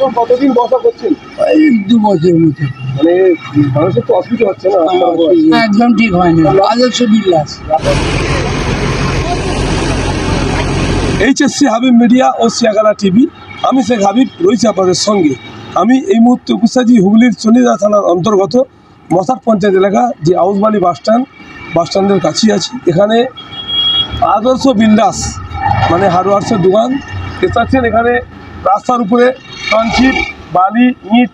এখন কতদিন বসা করছেন? এই 2 বছরের মতো। মানে মানুষের তো অসুবিধা হচ্ছে না? একদম ঠিক হয়নি। আদর্শ বিল্লাস। এইচএসসি হাবিব মিডিয়া ও শিয়াগালা টিভি, আমি শেখ হাবিব রয়েছি আপনাদের সঙ্গে। আমি এই মুহূর্তে উপস্থিত হুগলির চন্ডিদা থানার অন্তর্গত মশার পঞ্চায়েত এলাকা, যে আউসবালি বাসস্ট্যান্ডের কাছেই আছি। এখানে আদর্শ বিল্ডার্স মানে হার্ডওয়ার্সের দোকান দেখতে পাচ্ছেন। এখানে রাস্তার উপরে কনক্রিট, বালি, ইট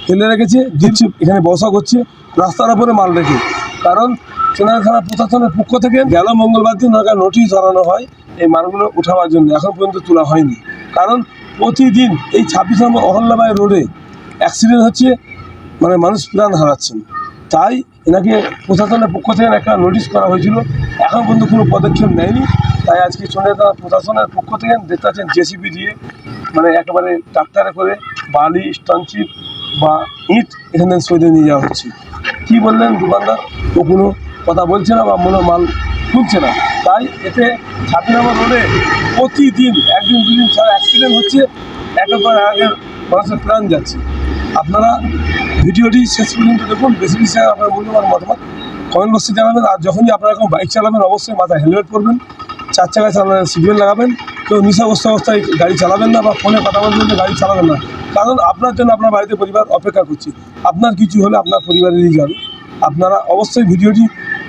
ফেলে রেখেছে, জিপসি এখানে বসা করছে রাস্তার উপরে মাল রেখে। কারণ চন্ডিদা থানা প্রশাসনের পক্ষ থেকে গেল মঙ্গলবার দিন ওনাকে নোটিশ ধরানো হয় এই মালগুলো উঠাবার জন্য, এখন পর্যন্ত তোলা হয়নি। কারণ প্রতিদিন এই 26 নম্বর অহল্যাবাই রোডে অ্যাক্সিডেন্ট হচ্ছে, মানে মানুষ প্রাণ হারাচ্ছেন। তাই এনাকে প্রশাসনের পক্ষ থেকে একটা নোটিশ করা হয়েছিল, এখন পর্যন্ত কোনো পদক্ষেপ নেয়নি। তাই আজকে চন্ডিদা থানা প্রশাসনের পক্ষ থেকে দেখতে পাচ্ছেন জেসিবি দিয়ে, মানে একেবারে ট্রাক্টরে করে বালি, স্টোনচিপ বা ইট এখান থেকে সরিয়ে নিয়ে যাওয়া হচ্ছে। কী বললেন দোকানদার, ও কোনো কথা বলছে না বা মনে মাল তুলছে না। তাই এতে 26 নম্বর রোডে প্রতিদিন 1 দিন 2 দিন ছাড়া অ্যাক্সিডেন্ট হচ্ছে, একের পর আগের মানুষের প্রাণ যাচ্ছে। আপনারা ভিডিওটি শেষ পর্যন্ত দেখুন। বেশি বেশি আপনার মূল্যবান মতামত কমেন্ট বক্সে জানাবেন। আর যখনই আপনারা কোনো বাইক চালাবেন অবশ্যই মাথায় হেলমেট পরবেন, 4 চাকায় চালাবেন সিটবেল্ট লাগাবেন। কেউ নেশাগ্রস্ত অবস্থায় গাড়ি চালাবেন না বা ফোনে কথা বলবেন গাড়ি চালাবেন না। কারণ আপনার জন্য আপনার বাড়িতে পরিবার অপেক্ষা করছে। আপনার কিছু হলে আপনার পরিবারেরই যাবে। আপনারা অবশ্যই ভিডিওটি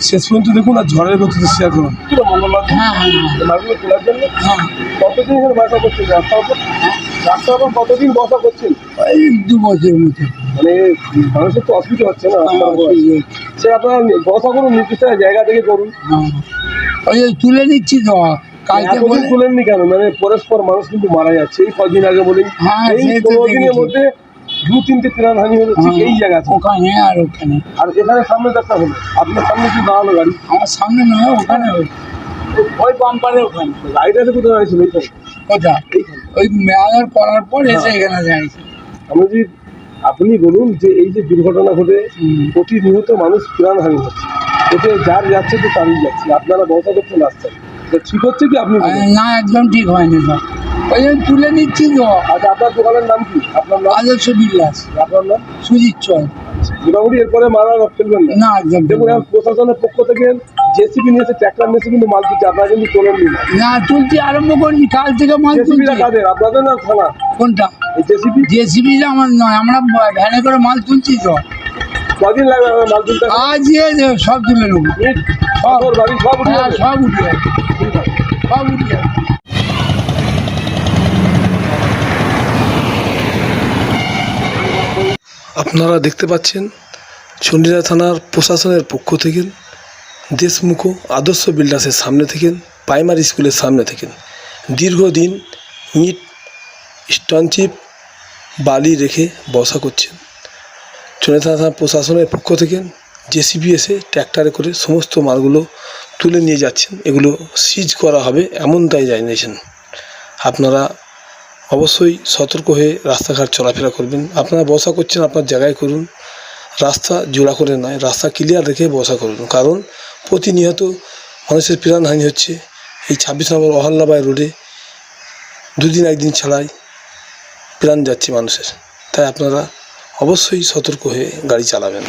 শেষ পর্যন্ত দেখুন আর ঝড়ের গতিতে শেয়ার করুন। মঙ্গলবার মালগুলো তোলার জন্য কতদিন এখানে বসা করছেন? রাস্তার উপর কতদিন বসা করছেন? এই 2 বছরের মতো। মানে মানুষের তো অসুবিধা হচ্ছে না? সে আপনারা বসা করুন, নির্দিষ্ট জায়গা থেকে করুন। ওই তুলে নিচ্ছি তো কালকে বলে। তুলেননি কেন? মানে পরস্পর মানুষ কিন্তু মারা যাচ্ছে। এই কদিন আগে বলেই এই 15 দিনের মধ্যে 2-3টে প্রাণহানি হলো ঠিক এই জায়গাতে, ওখানে আর ওখানে। আর এখানে সামনে একটা হলো, আপনার সামনে কি দাঁড়ালো গাড়ি? আমার সামনে নয়, ওখানে ওই বাম্পারে ওখানে। গাড়িটা তো কোথায় দাঁড়িয়েছিল? এইখানে। কোথায়? ওই মেয়ার করার পর এসে এখানে দাঁড়িয়েছে। আমি যদি আপনি বলুন যে এই যে দুর্ঘটনা ঘটে প্রতিনিয়ত মানুষ প্রাণহানি হচ্ছে, এতে যার যাচ্ছে তো তারই যাচ্ছে, আপনারা বসা করছেন রাস্তায়, ঠিক হচ্ছে কি? আপনি না, একদম ঠিক হয়নি স্যার। ওই জন্য তুলে নিচ্ছি তো। আচ্ছা, আপনার দোকানের নাম কি? আপনার নাম? আদর্শ বিল্লাস। আপনার নাম? সুজিত চয়। মোটামুটি এরপরে মাল আর ফেলবেন না? না, একদম দেখুন, প্রশাসনের পক্ষ থেকে জেসিবি নিয়েছে, ট্র্যাক্টর নিয়েছে, কিন্তু মাল তুলছে, আপনারা কিন্তু তোলেননি না। তুলছি, আরম্ভ করিনি, কাল থেকে মাল তুলছি। কাদের? আপনাদের না থানা? কোনটা? জেসিবি। জেসিবি আমার নয়, আমরা ভ্যানে করে মাল তুলছি তো। কদিন লাগবে মাল তুলতে? আজ সব তুলে নেবো। সব বাড়ি সব উঠে যাবে? সব উঠে যাবে, সব উঠে যাবে। আপনারা দেখতে পাচ্ছেন চন্ডিদা থানার প্রশাসনের পক্ষ থেকে দেশমুখ আদর্শ বিল্ডার্সের সামনে থেকে, প্রাইমারি স্কুলের সামনে থেকে দীর্ঘদিন ইট, স্টোনচিপ, বালি রেখে বসা করছেন। চন্ডিদা থানার প্রশাসনের পক্ষ থেকে জেসিবি এসে ট্র্যাক্টরে করে সমস্ত মালগুলো তুলে নিয়ে যাচ্ছেন। এগুলো সিজ করা হবে এমনটাই জানিয়েছেন। আপনারা অবশ্যই সতর্ক হয়ে রাস্তাঘাট চলাফেরা করবেন। আপনারা বসা করছেন আপনার জায়গায় করুন, রাস্তা জোড়া করে নয়, রাস্তা ক্লিয়ার রেখে বসা করুন। কারণ প্রতিনিয়ত মানুষের প্রাণহানি হচ্ছে। এই 26 নম্বর অহল্যাবাই রোডে 2 দিন 1 দিন ছাড়াই প্রাণ যাচ্ছে মানুষের। তাই আপনারা অবশ্যই সতর্ক হয়ে গাড়ি চালাবেন।